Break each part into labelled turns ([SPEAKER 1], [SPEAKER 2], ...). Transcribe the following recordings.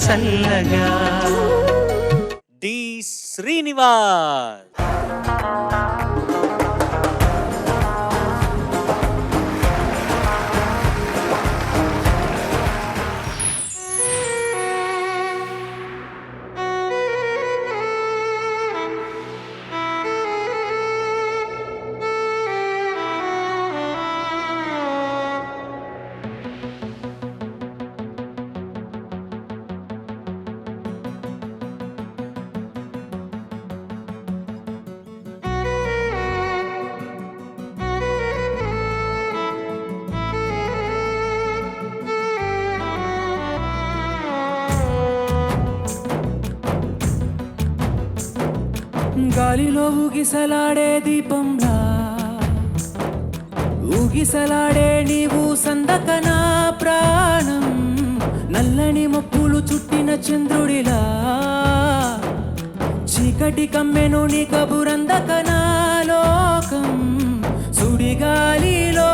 [SPEAKER 1] చల్లగా. డి శ్రీనివాస్.
[SPEAKER 2] గాలిలో ఊగిసలాడే దీపంలా ఊగిసలాడే నీవు సందకనా ప్రాణం, నల్లని మప్పులు చుట్టిన చంద్రుడిలా చీకటి కమ్మెను నీ కబురందకనా లోకం. సుడిగాలిలో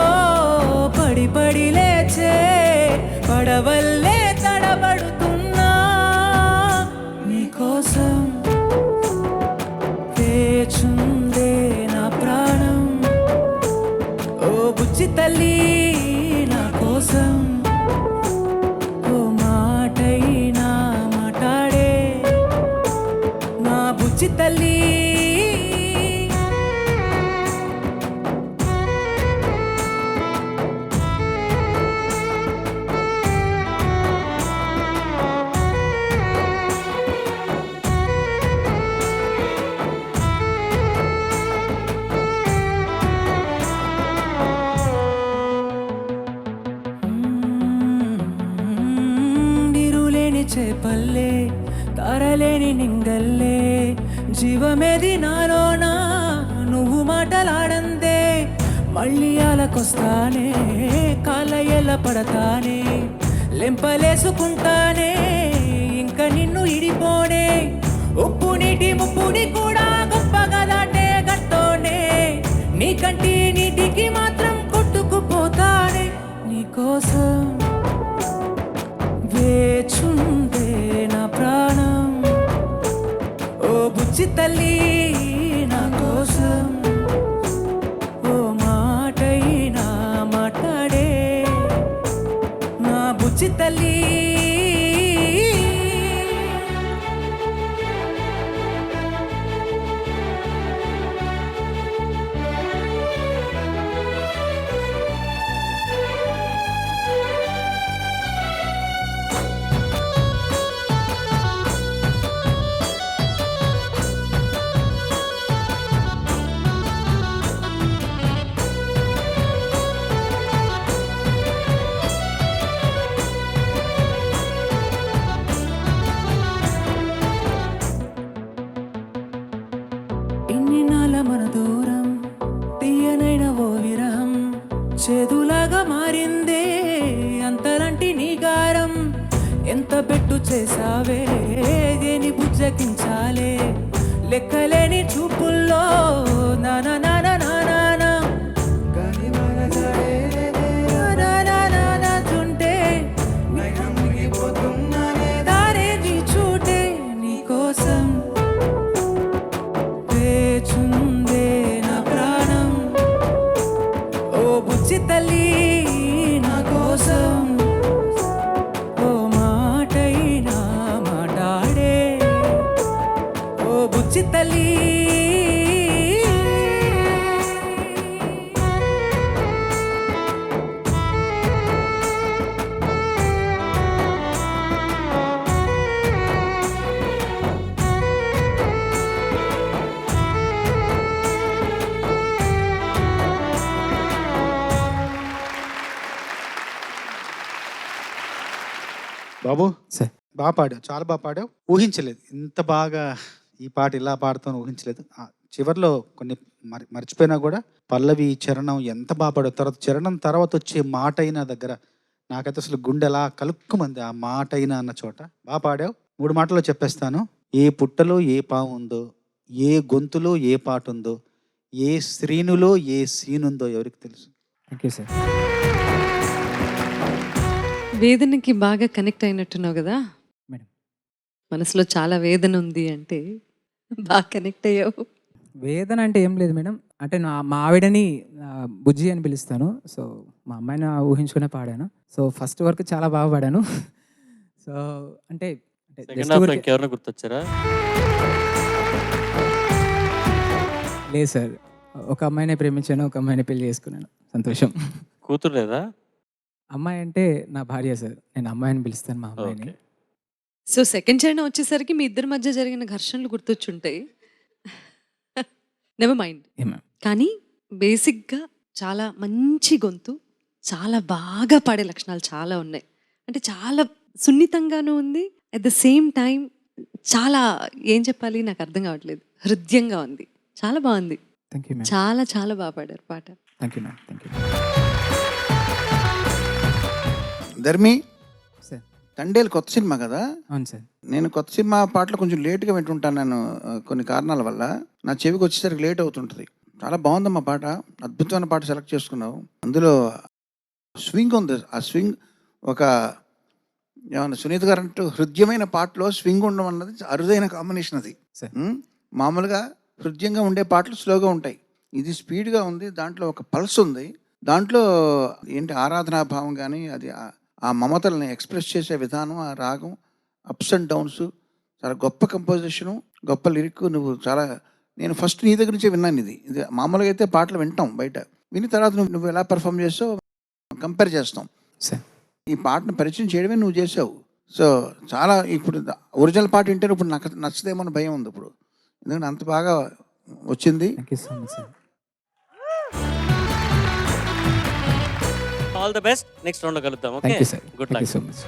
[SPEAKER 2] పడి పడి లేచే పడవల్లే తడబడుతున్నా నీకోసం చుందే నా ప్రాణం. ఓ బుజ్జి తల్లి నా కోసం ఓ మాటైనా మాట్లాడే నా బుజ్జి తల్లి. చేపల్లే తారలేని నింగల్లే జీవమేది నాలోనా నువ్వు మాటలాడందే. మళ్ళీ అలకొస్తానే కాళ్ళ ఎల్ల పడతానే లెంపలేసుకుంటానే ఇంకా నిన్ను ఇడిపోనే. ఉప్పు నీటి ముప్పుని కూడా గొప్పగా దాటే గట్టోనే నీ కంటి నీటికి మాత్రం కొట్టుకుపోతానే నీకోసం వేచుందే నా ప్రాణం. ఓ బుజ్జి తల్లి నా కోసం ఓ మాటైనా మాట్లాడే నా బుజ్జి తల్లి. మన దూరం తీయనైన ఓ విరహం చేదులాగా మారిందే అంతరంటి నీ గారం. ఎంత పెట్టు చేసావే దేని బుజ్జకించాలే లెక్కలేని చూపుల్లో నానా నానా నానా చుంటే దారే నీ చూటే నీకోసం చుందే నా ప్రాణం. ఓ బుజ్జి తల్లి నా కోసం ఓ మాటైనా మాట్లాడే ఓ బుజ్జి తల్లి.
[SPEAKER 3] బాబు
[SPEAKER 4] సార్
[SPEAKER 3] బాగా పాడావు, చాలా బాగా పాడావు. ఊహించలేదు ఇంత బాగా ఈ పాట ఇలా పాడుతాను ఊహించలేదు. చివరిలో కొన్ని మర్చిపోయినా కూడా పల్లవి చరణం ఎంత బాగా పాడావు. తర్వాత చరణం తర్వాత వచ్చే మాట అయినా దగ్గర నాకైతే అసలు గుండె ఎలా కలుక్కుమంది ఆ మాట అయినా అన్న చోట. బాగా పాడావు. 3 మాటల్లో చెప్పేస్తాను. ఏ పుట్టలో ఏ పాము ఉందో, ఏ గొంతులో ఏ పాట ఉందో, ఏ శ్రీనులో ఏ సీనుందో ఎవరికి తెలుసు.
[SPEAKER 4] Thank you sir.
[SPEAKER 5] వేదనకి బాగా కనెక్ట్ అయినట్టున్నావు కదా
[SPEAKER 4] మేడం. మనసులో చాలా వేదన ఉంది అంటే బాగా కనెక్ట్ అయ్యావు.
[SPEAKER 2] వేదన అంటే ఏం లేదు మేడం. అంటే మా ఆవిడని బుజ్జి అని పిలుస్తాను. సో మా అమ్మాయిని ఊహించుకునే పాడాను. సో ఫస్ట్ వరకు చాలా బాగా పాడాను. సో అంటే
[SPEAKER 1] సెకండ్ హాఫ్ ఇంకెవరైనా గుర్తొచ్చారా?
[SPEAKER 2] లేదు సార్. ఒక అమ్మాయినే ప్రేమించాను, ఒక అమ్మాయిని పెళ్లి చేసుకున్నాను. సంతోషం.
[SPEAKER 1] కూతురు లేదా?
[SPEAKER 2] అమ్మాయి అంటే నా భార్య సార్. నేను అమ్మాయిని పిలుస్తాను మా అమ్మాయిని.
[SPEAKER 1] ఓకే.
[SPEAKER 4] సో సెకండ్ చరణం వచ్చేసరికి మీ ఇద్దరి మధ్య జరిగిన ఘర్షణలు గుర్తొచ్చుంటాయి. Never mind.
[SPEAKER 2] ఏమా
[SPEAKER 4] కానీ బేసిక్గా చాలా మంచి గొంతు, చాలా బాగా పాడే లక్షణాలు చాలా ఉన్నాయి. అంటే చాలా సున్నితంగానూ ఉంది, అట్ ద సేమ్ టైం చాలా ఏం చెప్పాలి నాకు అర్థం కావట్లేదు, హృదయంగా ఉంది. చాలా బాగుంది.
[SPEAKER 2] Thank you ma'am.
[SPEAKER 4] చాలా చాలా బాగా పాడారు పాట.
[SPEAKER 2] Thank you ma'am. Thank you
[SPEAKER 5] Dharmi,
[SPEAKER 2] sir.
[SPEAKER 5] Thandel కొత్త సినిమా కదా.
[SPEAKER 2] అవును సార్.
[SPEAKER 5] నేను కొత్త సినిమా పాటలు కొంచెం లేట్గా వింటుంటాను. నేను కొన్ని కారణాల వల్ల నా చెవికి వచ్చేసరికి లేట్ అవుతుంటుంది. చాలా బాగుందమ్మా పాట, అద్భుతమైన పాట సెలెక్ట్ చేసుకున్నావు. అందులో స్వింగ్ ఉంది. ఆ స్వింగ్ ఒక ఏమన్నా సునీత గారు అంటూ హృదయమైన పాటలో స్వింగ్ ఉండడం అన్నది అరుదైన కాంబినేషన్ అది.
[SPEAKER 2] సార్.
[SPEAKER 5] మామూలుగా హృదయంగా ఉండే పాటలు స్లోగా ఉంటాయి, ఇది స్పీడ్గా ఉంది. దాంట్లో ఒక పల్స్ ఉంది. దాంట్లో ఏంటి ఆరాధనా భావం కానీ అది ఆ మమతల్ని ఎక్స్ప్రెస్ చేసే విధానం, ఆ రాగం, అప్స్ అండ్ డౌన్స్, చాలా గొప్ప కంపోజిషను, గొప్ప లిరిక్. నువ్వు చాలా, నేను ఫస్ట్ నీ దగ్గర నుంచే విన్నాను. ఇది మామూలుగా అయితే పాటలు వింటాం బయట, విని తర్వాత నువ్వు ఎలా పర్ఫామ్ చేస్తావు కంపేర్ చేస్తాం.
[SPEAKER 2] సార్.
[SPEAKER 5] ఈ పాటను పరిచయం చేయడమే నువ్వు చేసావు. సో చాలా ఇప్పుడు ఒరిజినల్ పాట వింటే ఇప్పుడు నాకు నచ్చదేమో అని భయం ఉంది ఇప్పుడు, ఎందుకంటే అంత బాగా వచ్చింది.
[SPEAKER 2] Thank you so much sir.
[SPEAKER 1] All the best. Next రౌండ్లో కలుద్దాం. Okay,
[SPEAKER 2] thank you sir.
[SPEAKER 1] Good
[SPEAKER 2] thank
[SPEAKER 1] luck.
[SPEAKER 2] You so much.